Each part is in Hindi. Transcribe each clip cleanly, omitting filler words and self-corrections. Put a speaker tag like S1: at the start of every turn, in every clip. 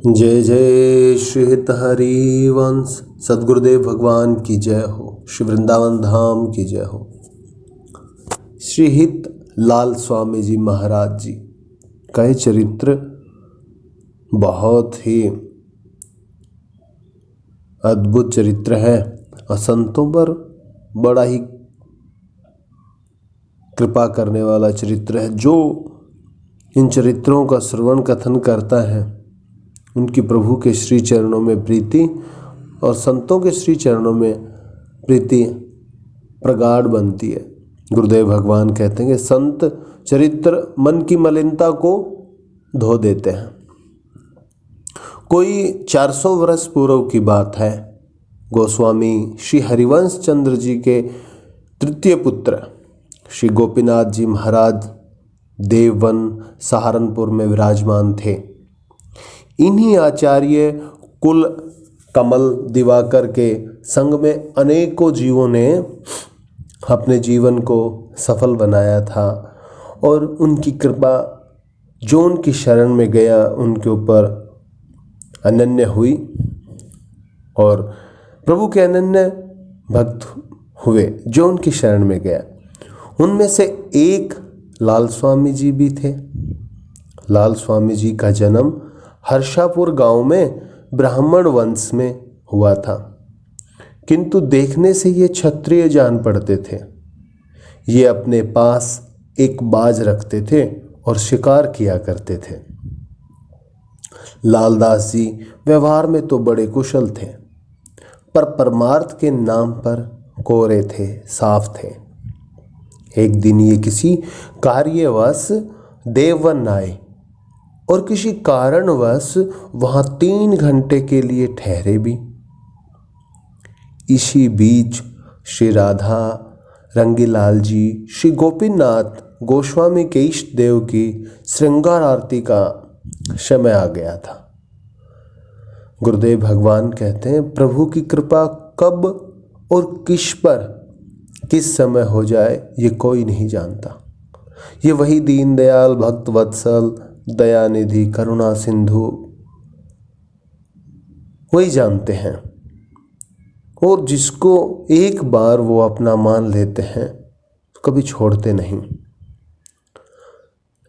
S1: जय जय श्री हित हरि वंश सद्गुरुदेव भगवान की जय हो। श्री वृंदावन धाम की जय हो। श्री हित लाल स्वामी जी महाराज जी का चरित्र बहुत ही अद्भुत चरित्र है और संतों पर बड़ा ही कृपा करने वाला चरित्र है। जो इन चरित्रों का श्रवण कथन करता है उनकी प्रभु के श्री चरणों में प्रीति और संतों के श्री चरणों में प्रीति प्रगाढ़ बनती है। गुरुदेव भगवान कहते हैं कि संत चरित्र मन की मलिनता को धो देते हैं। कोई 400 वर्ष पूर्व की बात है। गोस्वामी श्री हरिवंश चंद्र जी के तृतीय पुत्र श्री गोपीनाथ जी महाराज देववन सहारनपुर में विराजमान थे। इन्हीं आचार्य कुल कमल दिवाकर के संग में अनेकों जीवों ने अपने जीवन को सफल बनाया था और उनकी कृपा जो उनकी शरण में गया उनके ऊपर अनन्य हुई और प्रभु के अनन्य भक्त हुए जो उनकी शरण में गया। उनमें से एक लाल स्वामी जी भी थे। लाल स्वामी जी का जन्म हर्षापुर गांव में ब्राह्मण वंश में हुआ था, किंतु देखने से ये क्षत्रिय जान पड़ते थे। ये अपने पास एक बाज रखते थे और शिकार किया करते थे। लालदास जी व्यवहार में तो बड़े कुशल थे, पर परमार्थ के नाम पर कोरे थे, साफ थे। एक दिन ये किसी कार्यवश देववन आए और किसी कारणवश वहाँ 3 घंटे के लिए ठहरे भी। इसी बीच श्री राधा रंगीलाल जी श्री गोपीनाथ गोस्वामी के इष्ट देव की श्रृंगार आरती का समय आ गया था। गुरुदेव भगवान कहते हैं प्रभु की कृपा कब और किस पर किस समय हो जाए ये कोई नहीं जानता। ये वही दीनदयाल भक्त वत्सल दयानिधि करुणा सिंधु वही जानते हैं और जिसको एक बार वो अपना मान लेते हैं तो कभी छोड़ते नहीं।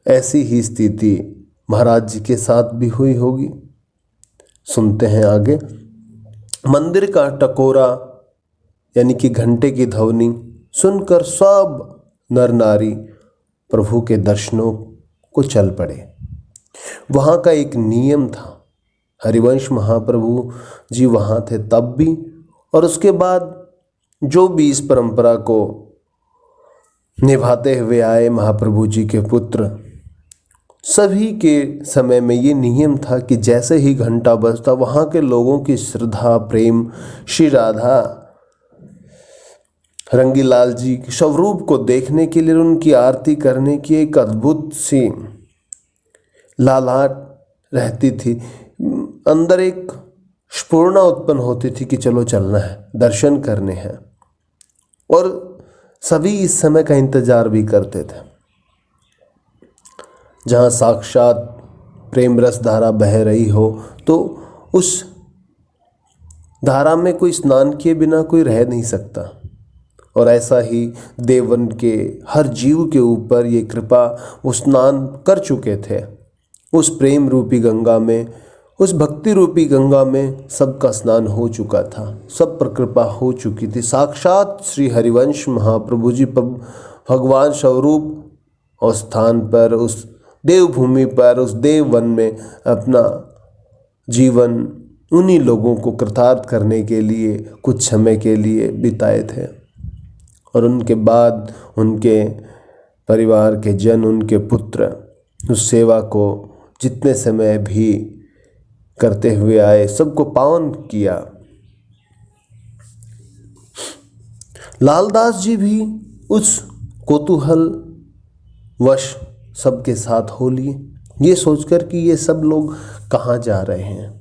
S1: ऐसी ही स्थिति महाराज जी के साथ भी हुई होगी। सुनते हैं आगे। मंदिर का टकोरा यानी कि घंटे की ध्वनि सुनकर सब नर नारी प्रभु के दर्शनों को चल पड़े। वहाँ का एक नियम था। हरिवंश महाप्रभु जी वहाँ थे तब भी और उसके बाद जो भी इस परंपरा को निभाते हुए आए महाप्रभु जी के पुत्र, सभी के समय में ये नियम था कि जैसे ही घंटा बजता वहाँ के लोगों की श्रद्धा प्रेम श्री राधा रंगीलाल जी के स्वरूप को देखने के लिए उनकी आरती करने की एक अद्भुत सी लालाट रहती थी। अंदर एक स्फूर्णा उत्पन्न होती थी कि चलो चलना है, दर्शन करने हैं। और सभी इस समय का इंतजार भी करते थे जहाँ साक्षात प्रेम रस धारा बह रही हो तो उस धारा में कोई स्नान किए बिना कोई रह नहीं सकता। और ऐसा ही देवन के हर जीव के ऊपर ये कृपा वो स्नान कर चुके थे। उस प्रेम रूपी गंगा में, उस भक्ति रूपी गंगा में सबका स्नान हो चुका था, सब पर कृपा हो चुकी थी। साक्षात श्री हरिवंश महाप्रभु जी भगवान स्वरूप और स्थान पर उस देवभूमि पर उस देववन में अपना जीवन उन्हीं लोगों को कृतार्थ करने के लिए कुछ समय के लिए बिताए थे। और उनके बाद उनके परिवार के जन, उनके पुत्र उस सेवा को जितने समय भी करते हुए आए सबको पावन किया। लालदास जी भी उस कौतूहल वश सबके साथ हो लिए, ये सोचकर कि ये सब लोग कहाँ जा रहे हैं,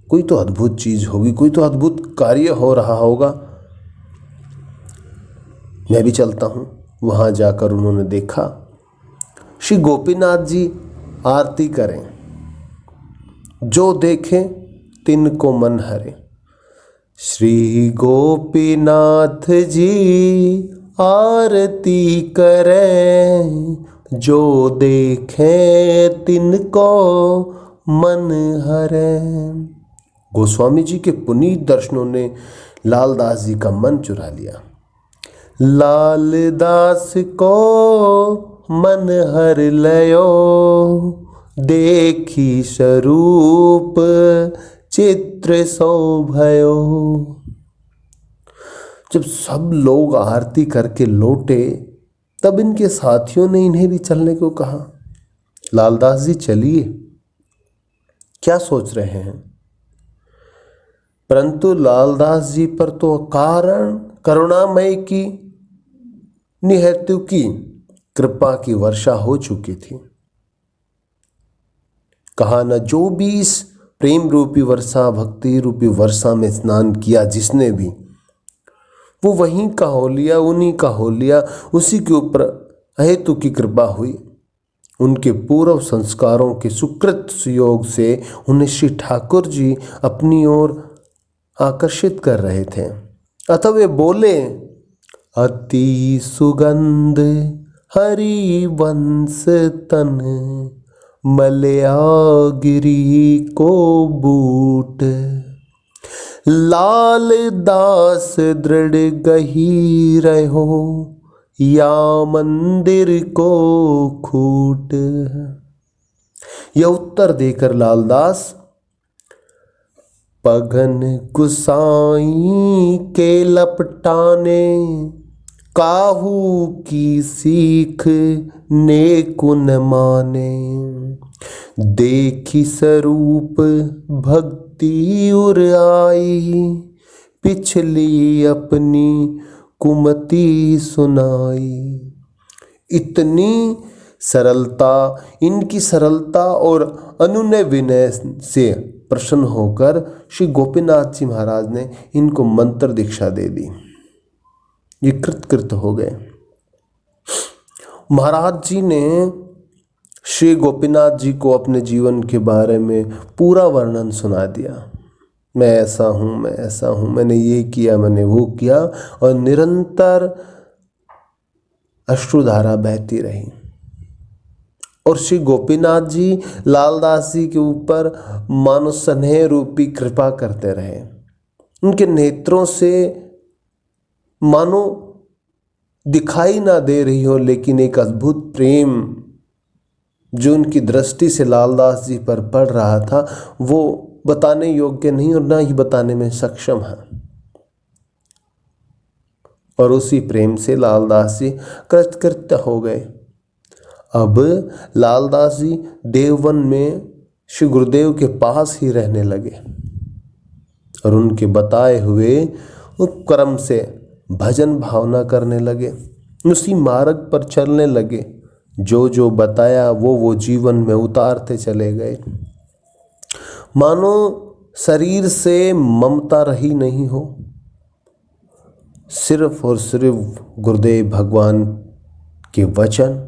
S1: कोई तो अद्भुत चीज़ होगी, कोई तो अद्भुत कार्य हो रहा होगा, मैं भी चलता हूँ। वहाँ जाकर उन्होंने देखा श्री गोपीनाथ जी आरती करें जो देखे तिनको मन हरे। श्री गोपीनाथ जी आरती करें, जो देखे तिनको मन हरे। गोस्वामी जी के पुनीत दर्शनों ने लालदास जी का मन चुरा लिया। लालदास को मन हर लयो, देखी स्वरूप चित्र शोभयो। जब सब लोग आरती करके लौटे तब इनके साथियों ने इन्हें भी चलने को कहा। लालदास जी चलिए, क्या सोच रहे हैं? परंतु लालदास जी पर तो कारण करुणामय की निहेतु की कृपा की वर्षा हो चुकी थी। कहा न, जो भी इस प्रेम रूपी वर्षा, भक्ति रूपी वर्षा में स्नान किया जिसने भी, वो वहीं का हो लिया, उन्हीं का हो लिया। उसी के ऊपर अहेतु की कृपा हुई। उनके पूर्व संस्कारों के सुकृत सुयोग से उन्हें श्री ठाकुर जी अपनी ओर आकर्षित कर रहे थे। अतः वे बोले, अति सुगंध हरिवंश तन, मलया गिरी को बूट। लाल दास दृढ़ गही रहो, या मंदिर को खूट। यह उत्तर देकर लालदास पगन गुसाई के लपटाने, काहू की सीख नेकुन माने। देखी स्वरूप भक्ति उर आई, पिछली अपनी कुमति सुनाई। इतनी सरलता, इनकी सरलता और अनुनय विनय से प्रसन्न होकर श्री गोपीनाथ जी महाराज ने इनको मंत्र दीक्षा दे दी। ये कृत हो गए। महाराज जी ने श्री गोपीनाथ जी को अपने जीवन के बारे में पूरा वर्णन सुना दिया। मैं ऐसा हूँ, मैं ऐसा हूँ, मैंने ये किया, मैंने वो किया, और निरंतर अश्रुधारा बहती रही। और श्री गोपीनाथ जी लालदास जी के ऊपर मानो स्नेह रूपी कृपा करते रहे। उनके नेत्रों से मानो दिखाई ना दे रही हो, लेकिन एक अद्भुत प्रेम जो उनकी दृष्टि से लालदास जी पर पड़ रहा था, वो बताने योग्य नहीं और ना ही बताने में सक्षम है। और उसी प्रेम से लालदास जी कृतकृत्य हो गए। अब लालदास जी देववन में श्री गुरुदेव के पास ही रहने लगे और उनके बताए हुए उपक्रम से भजन भावना करने लगे। उसी मार्ग पर चलने लगे। जो जो बताया वो जीवन में उतारते चले गए। मानो शरीर से ममता रही नहीं हो, सिर्फ और सिर्फ गुरुदेव भगवान के वचन,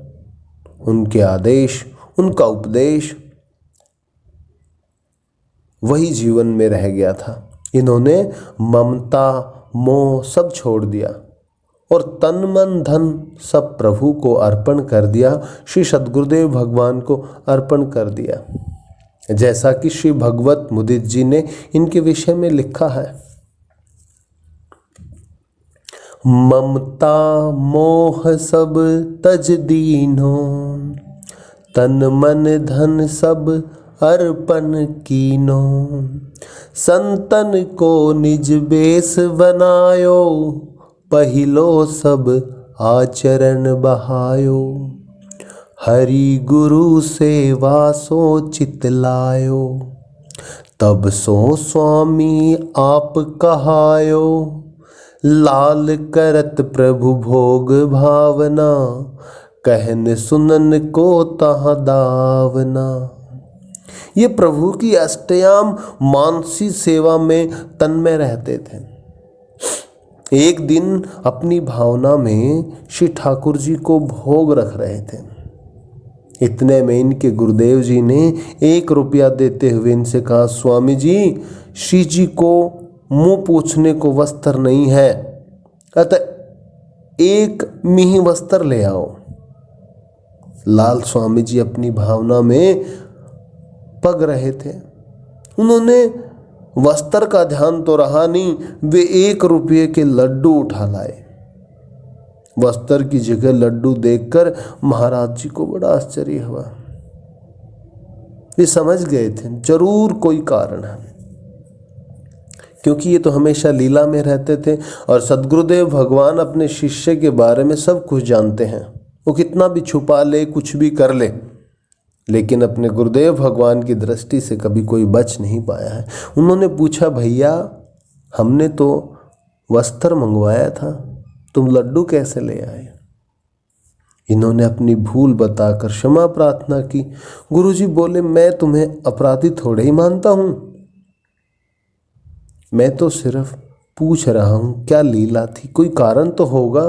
S1: उनके आदेश, उनका उपदेश, वही जीवन में रह गया था। इन्होंने ममता मोह सब छोड़ दिया और तन मन धन सब प्रभु को अर्पण कर दिया, श्री सद्गुरुदेव भगवान को अर्पण कर दिया। जैसा कि श्री भगवत मुदित जी ने इनके विषय में लिखा है, ममता मोह सब तज दीनो, तन मन धन सब अर्पण कीनो। संतन को निज बेस बनायो, पहिलो सब आचरण बहायो। हरि गुरु सेवा सो चित लायो, तब सो स्वामी आप कहायो। लाल करत प्रभु भोग भावना, कहन सुनन को तहाँ दावना। ये प्रभु की अष्टयाम मानसी सेवा में तन्मय रहते थे। एक दिन अपनी भावना में श्री ठाकुर जी को भोग रख रहे थे। इतने में इनके गुरुदेव जी ने 1 रुपया देते हुए इनसे कहा, स्वामी जी, श्री जी को मुंह पोंछने को वस्त्र नहीं है, अतः 1 मीही वस्त्र ले आओ। लाल स्वामी जी अपनी भावना में पग रहे थे। उन्होंने वस्त्र का ध्यान तो रहा नहीं, वे 1 रुपये के लड्डू उठा लाए। वस्त्र की जगह लड्डू देखकर महाराज जी को बड़ा आश्चर्य हुआ। ये समझ गए थे जरूर कोई कारण है, क्योंकि ये तो हमेशा लीला में रहते थे और सद्गुरुदेव भगवान अपने शिष्य के बारे में सब कुछ जानते हैं। वो कितना भी छुपा ले, कुछ भी कर ले, लेकिन अपने गुरुदेव भगवान की दृष्टि से कभी कोई बच नहीं पाया है। उन्होंने पूछा, भैया हमने तो वस्त्र मंगवाया था, तुम लड्डू कैसे ले आए? इन्होंने अपनी भूल बताकर क्षमा प्रार्थना की। गुरुजी बोले, मैं तुम्हें अपराधी थोड़े ही मानता हूं, मैं तो सिर्फ पूछ रहा हूं क्या लीला थी, कोई कारण तो होगा।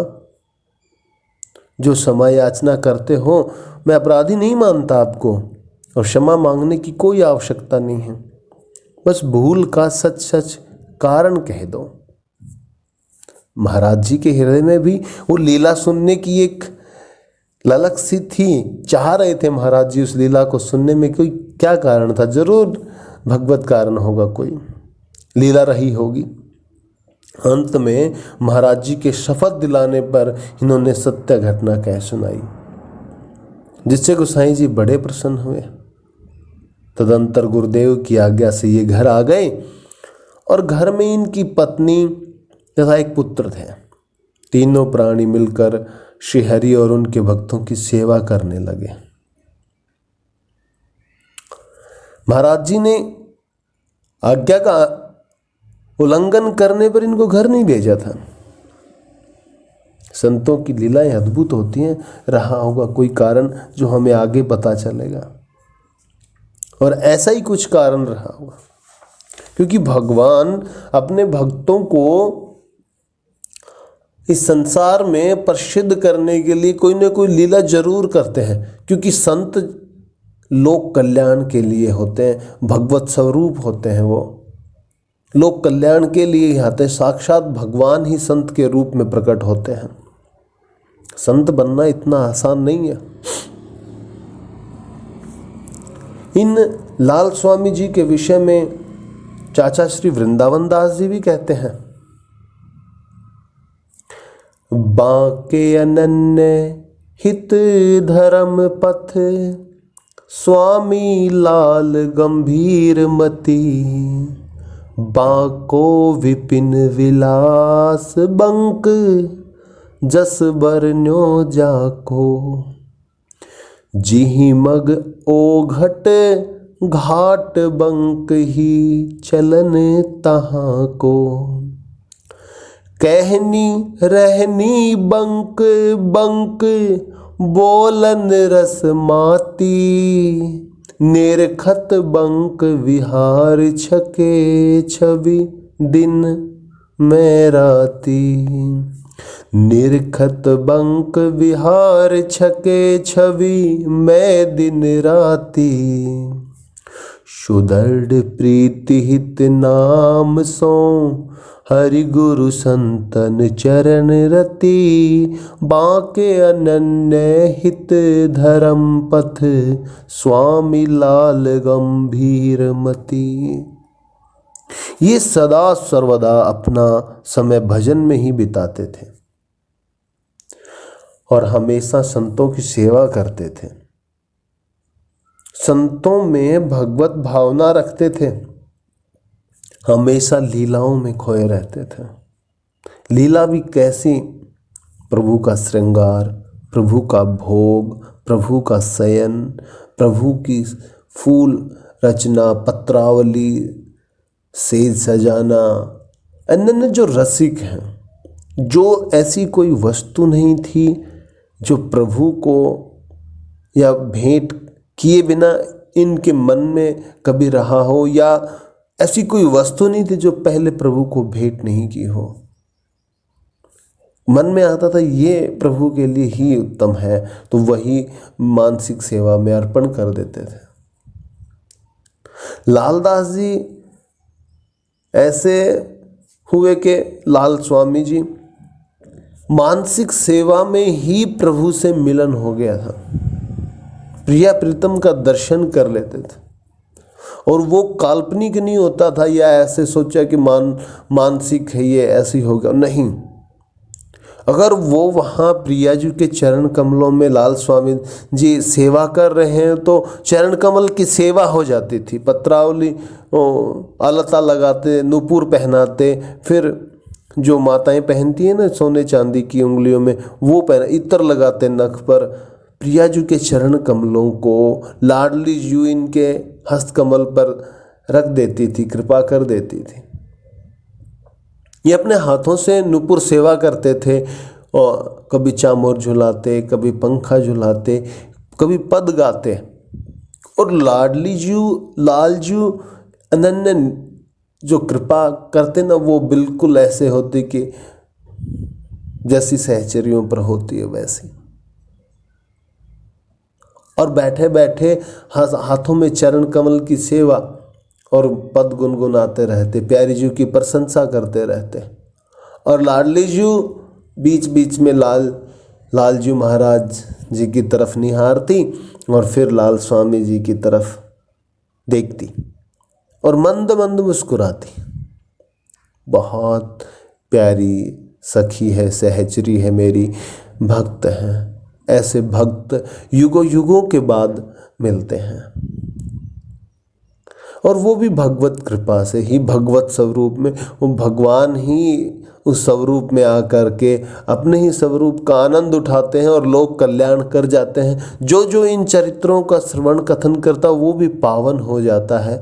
S1: जो क्षमा याचना करते हो, मैं अपराधी नहीं मानता आपको, और क्षमा मांगने की कोई आवश्यकता नहीं है। बस भूल का सच सच कारण कह दो। महाराज जी के हृदय में भी वो लीला सुनने की एक ललक सी थी। चाह रहे थे महाराज जी उस लीला को सुनने में। कोई क्या कारण था? जरूर भगवत कारण होगा, कोई लीला रही होगी। अंत में महाराज जी के शपथ दिलाने पर इन्होंने सत्य घटना कह सुनाई, जिससे गोसाई जी बड़े प्रसन्न हुए। तदंतर गुरुदेव की आज्ञा से ये घर आ गए और घर में इनकी पत्नी तथा एक पुत्र थे। तीनों प्राणी मिलकर श्री हरि और उनके भक्तों की सेवा करने लगे। महाराज जी ने आज्ञा का उल्लंघन करने पर इनको घर नहीं भेजा था। संतों की लीलाएं अद्भुत होती हैं। रहा होगा कोई कारण जो हमें आगे पता चलेगा, और ऐसा ही कुछ कारण रहा होगा, क्योंकि भगवान अपने भक्तों को इस संसार में प्रसिद्ध करने के लिए कोई ना कोई लीला जरूर करते हैं, क्योंकि संत लोक कल्याण के लिए होते हैं, भगवत स्वरूप होते हैं। वो लोक कल्याण के लिए आते हैं। साक्षात भगवान ही संत के रूप में प्रकट होते हैं। संत बनना इतना आसान नहीं है। इन लाल स्वामी जी के विषय में चाचा श्री वृंदावन दास जी भी कहते हैं, बांके अनन्य हित धर्म पथ, स्वामी लाल गंभीर मति, बांको विपिन विलास बंक, जस बरन्यो जाको, जिहि मग ओघट घाट बंक ही चलन तहाँ को, कहनी रहनी बंक बंक बोलन रस माती, निरखत बंक विहार छके छवि दिन में राती, निरखत बंक विहार छके छवि में दिन राती, सुदृढ़ प्रीति हित नाम सो हरि गुरु संतन चरण रति, बांके अनन्य हित धर्म पथ, स्वामी लाल गंभीर मति। ये सदा सर्वदा अपना समय भजन में ही बिताते थे और हमेशा संतों की सेवा करते थे। संतों में भगवत भावना रखते थे, हमेशा लीलाओं में खोए रहते थे। लीला भी कैसी? प्रभु का श्रृंगार, प्रभु का भोग, प्रभु का शयन, प्रभु की फूल रचना, पत्रावली, सेज सजाना। अन्य जो रसिक हैं, जो ऐसी कोई वस्तु नहीं थी जो प्रभु को या भेंट किए बिना इनके मन में कभी रहा हो, या ऐसी कोई वस्तु नहीं थी जो पहले प्रभु को भेंट नहीं की हो। मन में आता था ये प्रभु के लिए ही उत्तम है, तो वही मानसिक सेवा में अर्पण कर देते थे। लालदास जी ऐसे हुए कि लाल स्वामी जी मानसिक सेवा में ही प्रभु से मिलन हो गया था। प्रिया प्रीतम का दर्शन कर लेते थे और वो काल्पनिक नहीं होता था या ऐसे सोचा कि मानसिक है ये ऐसी होगा, नहीं। अगर वो वहाँ प्रिया जी के चरण कमलों में लाल स्वामी जी सेवा कर रहे हैं तो चरण कमल की सेवा हो जाती थी। पत्रावली अलता लगाते, नूपुर पहनाते, फिर जो माताएं पहनती हैं ना सोने चांदी की उंगलियों में, वो पहन, इत्र लगाते नख पर। प्रिया जी के चरण कमलों को लाडली जी इनके हस्त कमल पर रख देती थी, कृपा कर देती थी। ये अपने हाथों से नुपुर सेवा करते थे और कभी चामर झुलाते, कभी पंखा झुलाते, कभी पद गाते। और लाडली जी लाल जी अनन्य जो कृपा करते ना, वो बिल्कुल ऐसे होती कि जैसी सहचरियों पर होती है वैसी। और बैठे बैठे हाथों में चरण कमल की सेवा और पद गुनगुनाते रहते, प्यारी जी की प्रशंसा करते रहते। और लाडली जी बीच बीच में लाल जी महाराज जी की तरफ निहारती और फिर लाल स्वामी जी की तरफ देखती और मंद मंद मुस्कुराती। बहुत प्यारी सखी है, सहचरी है, मेरी भक्त हैं। ऐसे भक्त युगों युगों के बाद मिलते हैं और वो भी भगवत कृपा से ही, भगवत स्वरूप में। वो भगवान ही उस स्वरूप में आकर के अपने ही स्वरूप का आनंद उठाते हैं और लोक कल्याण कर जाते हैं। जो जो इन चरित्रों का श्रवण कथन करता वो भी पावन हो जाता है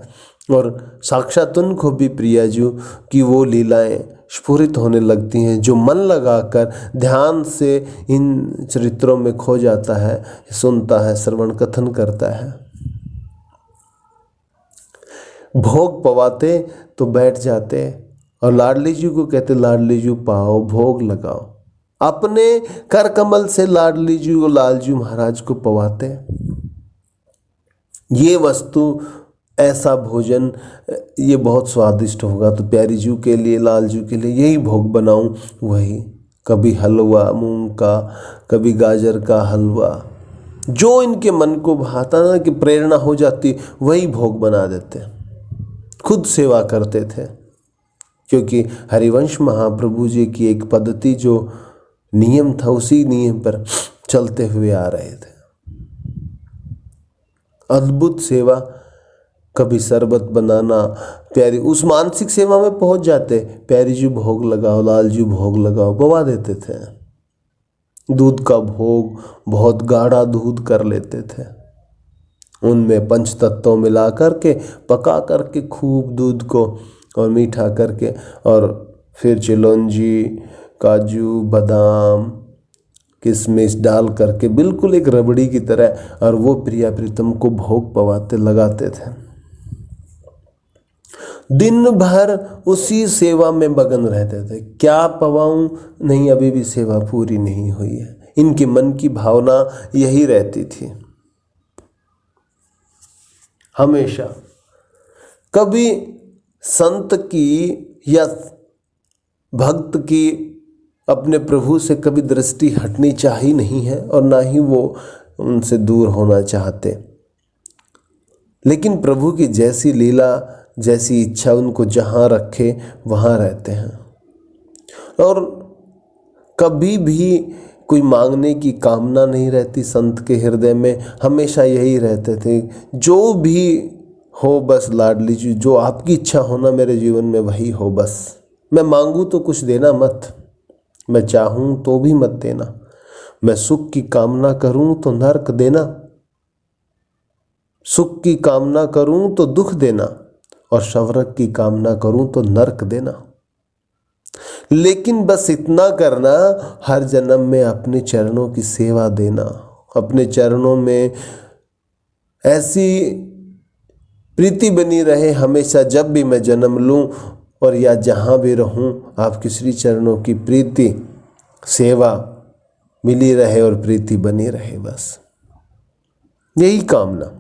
S1: और साक्षात उनको भी प्रिया जी की वो लीलाएं स्फुरित होने लगती हैं। जो मन लगाकर ध्यान से इन चरित्रों में खो जाता है, सुनता है, श्रवण कथन करता है। भोग पवाते तो बैठ जाते और लाडली जी को कहते, लाडली जी पाओ, भोग लगाओ। अपने कर कमल से लाडली जी को, लाल जी महाराज को पवाते। ये वस्तु, ऐसा भोजन, ये बहुत स्वादिष्ट होगा तो प्यारी जी के लिए, लाल जी के लिए यही भोग बनाऊं। वही कभी हलवा मूंग का, कभी गाजर का हलवा, जो इनके मन को भाता ना, कि प्रेरणा हो जाती, वही भोग बना देते। खुद सेवा करते थे क्योंकि हरिवंश महाप्रभु जी की एक पद्धति, जो नियम था, उसी नियम पर चलते हुए आ रहे थे। अद्भुत सेवा, कभी शरबत बनाना, प्यारी उस मानसिक सेवा में पहुंच जाते। प्यारी जी भोग लगाओ, लाल जी भोग लगाओ, बवा देते थे। दूध का भोग बहुत गाढ़ा दूध कर लेते थे, उनमें पंचतत्व मिला करके, पका करके खूब दूध को और मीठा करके, और फिर चिलौंजी, काजू, बादाम, किशमिश डाल करके बिल्कुल एक रबड़ी की तरह, और वो प्रिया प्रीतम को भोग पवाते लगाते थे। दिन भर उसी सेवा में मगन रहते थे। क्या पवाऊं, नहीं अभी भी सेवा पूरी नहीं हुई है। इनके मन की भावना यही रहती थी हमेशा। कभी संत की या भक्त की अपने प्रभु से कभी दृष्टि हटनी चाहिए नहीं है और ना ही वो उनसे दूर होना चाहते। लेकिन प्रभु की जैसी लीला, जैसी इच्छा उनको जहाँ रखे वहाँ रहते हैं। और कभी भी कोई मांगने की कामना नहीं रहती संत के हृदय में। हमेशा यही रहते थे, जो भी हो बस लाडली जी, जो आपकी इच्छा होना मेरे जीवन में वही हो बस। मैं मांगूँ तो कुछ देना मत, मैं चाहूँ तो भी मत देना। मैं सुख की कामना करूँ तो नरक देना, सुख की कामना करूँ तो दुख देना, और शवरक की कामना करूं तो नरक देना। लेकिन बस इतना करना, हर जन्म में अपने चरणों की सेवा देना, अपने चरणों में ऐसी प्रीति बनी रहे हमेशा, जब भी मैं जन्म लूं और या जहां भी रहूं, आपके श्री चरणों की प्रीति सेवा मिली रहे और प्रीति बनी रहे, बस यही कामना।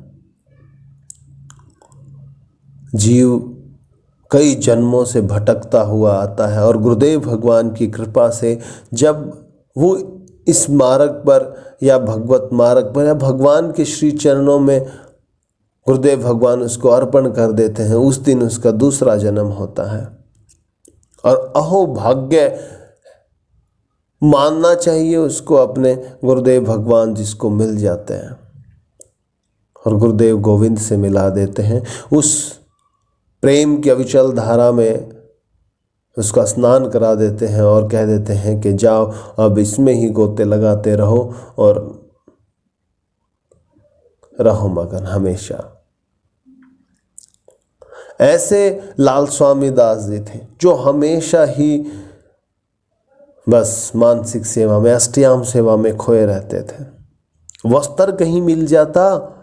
S1: जीव कई जन्मों से भटकता हुआ आता है और गुरुदेव भगवान की कृपा से जब वो इस मार्ग पर या भगवत मार्ग पर या भगवान के श्री चरणों में गुरुदेव भगवान उसको अर्पण कर देते हैं, उस दिन उसका दूसरा जन्म होता है। और अहो भाग्य मानना चाहिए उसको अपने गुरुदेव भगवान जिसको मिल जाते हैं और गुरुदेव गोविंद से मिला देते हैं। उस प्रेम की अविचल धारा में उसका स्नान करा देते हैं और कह देते हैं कि जाओ अब इसमें ही गोते लगाते रहो और रहो मगन हमेशा। ऐसे लाल स्वामी दास जी थे जो हमेशा ही बस मानसिक सेवा में, अष्टयाम सेवा में खोए रहते थे। वस्त्र कहीं मिल जाता,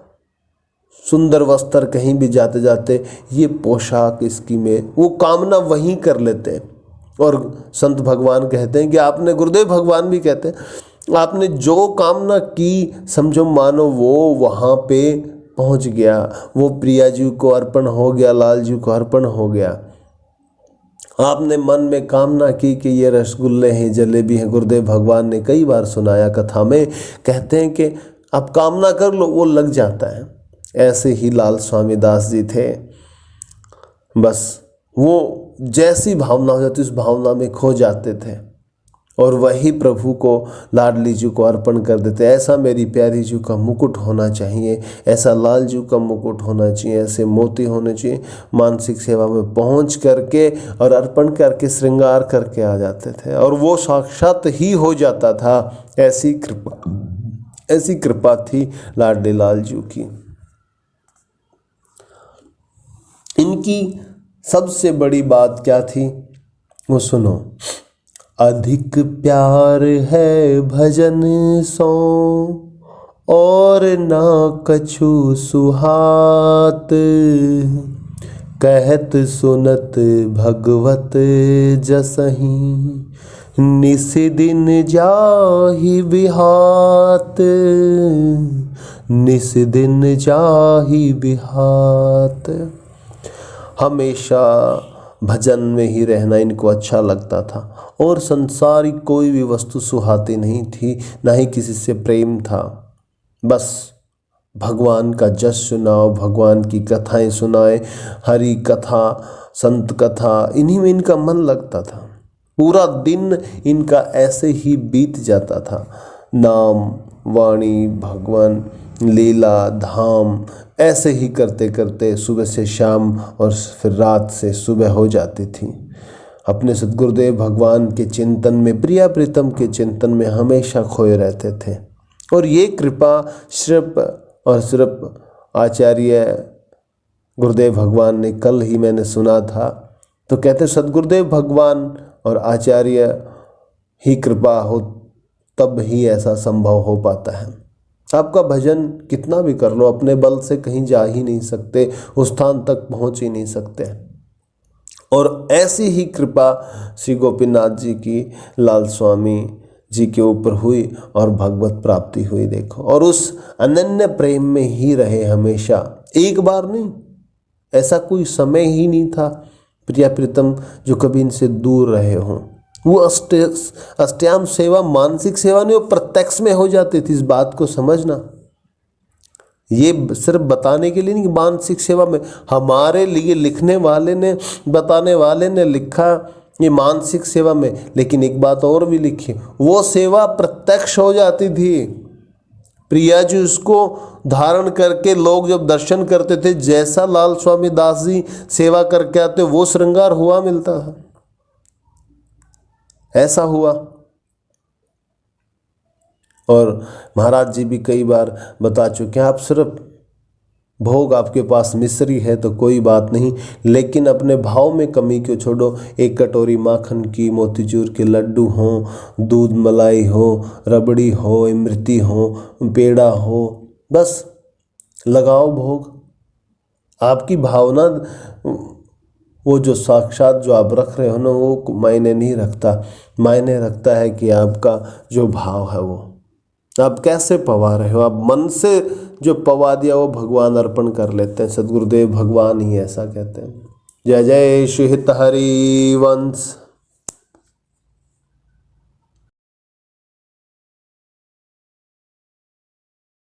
S1: सुंदर वस्त्र कहीं भी जाते जाते ये पोशाक इसकी में, वो कामना वहीं कर लेते। और संत भगवान कहते हैं कि आपने, गुरुदेव भगवान भी कहते हैं, आपने जो कामना की समझो मानो वो वहाँ पे पहुँच गया, वो प्रिया जी को अर्पण हो गया, लाल जी को अर्पण हो गया। आपने मन में कामना की कि ये रसगुल्ले हैं, जलेबी हैं, गुरुदेव भगवान ने कई बार सुनाया कथा में, कहते हैं कि आप कामना कर लो वो लग जाता है। ऐसे ही लाल स्वामी दास जी थे, बस वो जैसी भावना हो जाती उस भावना में खो जाते थे और वही प्रभु को, लाडली जी को अर्पण कर देते। ऐसा मेरी प्यारी जी का मुकुट होना चाहिए, ऐसा लाल जी का मुकुट होना चाहिए, ऐसे मोती होने चाहिए। मानसिक सेवा में पहुंच करके और अर्पण करके श्रृंगार करके आ जाते थे और वो साक्षात ही हो जाता था। ऐसी कृपा थी लाडली लाल जी की। इनकी सबसे बड़ी बात क्या थी वो सुनो। अधिक प्यार है भजन सो और ना कछु सुहात, कहत सुनत भगवत जसहि निस दिन जाहि बिहात, निस दिन जाहि बिहात। हमेशा भजन में ही रहना इनको अच्छा लगता था और संसारिक कोई भी वस्तु सुहाती नहीं थी, ना ही किसी से प्रेम था। बस भगवान का जस सुनाओ, भगवान की कथाएं सुनाए, हरि कथा, संत कथा, इन्हीं में इनका मन लगता था। पूरा दिन इनका ऐसे ही बीत जाता था। नाम, वाणी, भगवान, लीला, धाम, ऐसे ही करते करते सुबह से शाम और फिर रात से सुबह हो जाती थी। अपने सद्गुरुदेव भगवान के चिंतन में, प्रिया प्रीतम के चिंतन में हमेशा खोए रहते थे। और ये कृपा सिर्फ और सिर्फ आचार्य गुरुदेव भगवान ने, कल ही मैंने सुना था, तो कहते सद्गुरुदेव भगवान और आचार्य ही कृपा हो तब ही ऐसा संभव हो पाता है। आपका भजन कितना भी कर लो, अपने बल से कहीं जा ही नहीं सकते, उस स्थान तक पहुंच ही नहीं सकते। और ऐसी ही कृपा श्री गोपीनाथ जी की लाल स्वामी जी के ऊपर हुई और भगवत प्राप्ति हुई। देखो, और उस अनन्य प्रेम में ही रहे हमेशा। एक बार नहीं, ऐसा कोई समय ही नहीं था प्रिया प्रीतम जो कभी इनसे दूर रहे हों। वो अष्टयाम सेवा मानसिक सेवा नहीं, वो प्रत्यक्ष में हो जाती थी। इस बात को समझना, ये सिर्फ बताने के लिए नहीं कि मानसिक सेवा में, हमारे लिए लिखने वाले ने, बताने वाले ने लिखा ये मानसिक सेवा में, लेकिन एक बात और भी लिखी, वो सेवा प्रत्यक्ष हो जाती थी। प्रिया जी उसको धारण करके लोग जब दर्शन करते थे, जैसा लाल स्वामी दास जी सेवा करके आते वो श्रृंगार हुआ मिलता था। ऐसा हुआ। और महाराज जी भी कई बार बता चुके हैं, आप सिर्फ भोग, आपके पास मिश्री है तो कोई बात नहीं, लेकिन अपने भाव में कमी क्यों छोड़ो। एक कटोरी माखन की, मोतीचूर के लड्डू हो, दूध मलाई हो, रबड़ी हो, इमरती हो, पेड़ा हो, बस लगाओ भोग। आपकी भावना वो जो साक्षात जो आप रख रहे हो ना, वो मायने नहीं रखता। मायने रखता है कि आपका जो भाव है वो आप कैसे पवा रहे हो। आप मन से जो पवा दिया वो भगवान अर्पण कर लेते हैं। सद्गुरुदेव भगवान ही ऐसा कहते हैं। जय जय श्री हित हरि वंश।